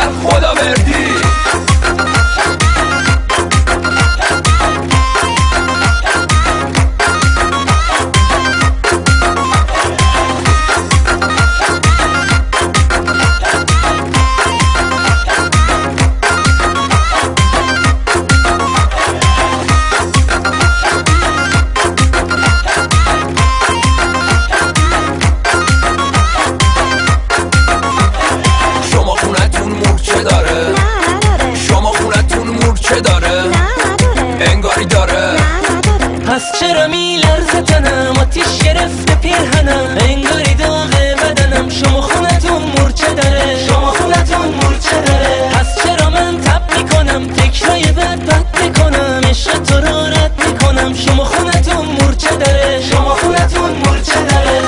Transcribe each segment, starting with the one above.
برادر خداوردی. انگاری داره. پس چرا میلرزه تنم، آتیش گرفته پیرهنم، انگاری داغه بدنم، شما خونتون مورچه داره، شما خونتون مورچه داره. پس چرا من تب میکنم، فکرای بد میکنم، عشق تو رو رد میکنم، شما خونتون مورچه داره، شما خونتون مورچه داره.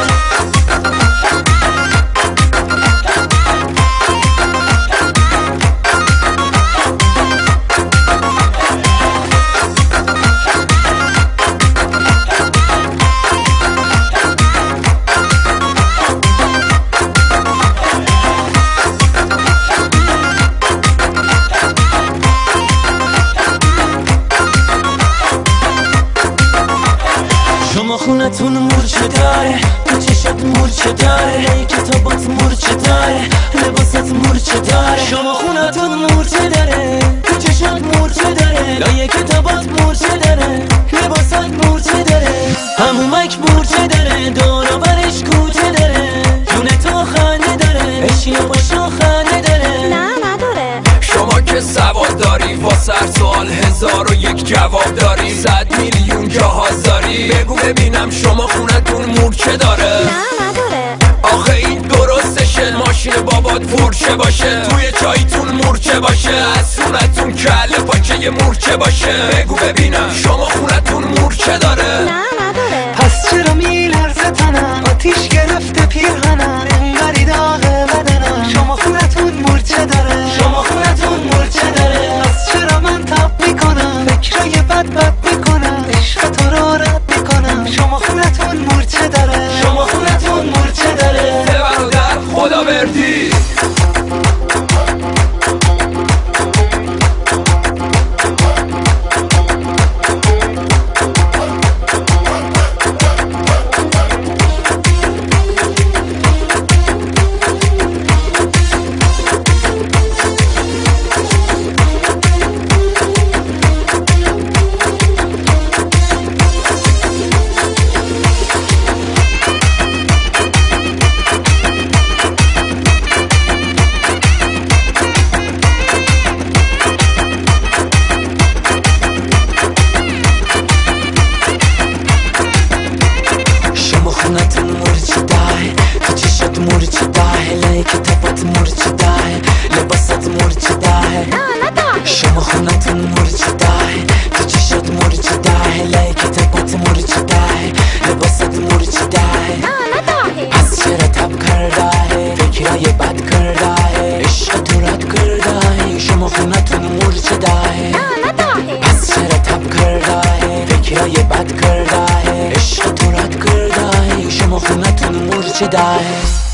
شما خونتون مورچه داره، تو چشات مورچه داره، کتابات مورچه داره، لباسات مورچه داره. شما خونتون مورچه داره، تو چشات مورچه داره، لای کتابات مورچه داره، لباسات مورچه داره. همومک مورچه داره، دور و برش کوچه داره، جون تو خنده داره، بشین و باشو خنده داره. نه نداره. شما که سواد داری، واسه هر سوال 1001 جواب داری، 100 میلیون جهاز داری. بگو ببینم شما خونتون مورچه داره؟ نه نداره. آخه این درستشه، ماشین بابات پورچه باشه، توی چایتون مورچه باشه، از صورتون کله پاچه یه مورچه باشه. بگو ببینم شما خونتون مورچه داره؟ نه نداره. پس چرا میلرزه تنم، آتیش گرفته پیرهنم، انگاری داغه بدنم، شما خونتون مورچه داره، شما خونتون مورچه داره. پس چرا من تب میکنم، فکرای بد میکنم، عشق تو رو رد میکنم، شما خونتون مورچه داره، شما خونتون مورچه داره. برادر خداوردی. خونتون مورچه داره، تو چشات مورچه داره، لای کتابات مورچه داره، لباسات مورچه داره. شما خونتون مورچه داره، تو چشات مورچه داره، لای کتابات مورچه داره، لباسات مورچه داره. پس چرا تب کرده، فکرای بد کرده، عشق تو رد کرده، شما خونتون مورچه داره. پس چرا تب کرده، فکرای بد کرده، عشق تو رد کرده، شما خونتون مورچه داره.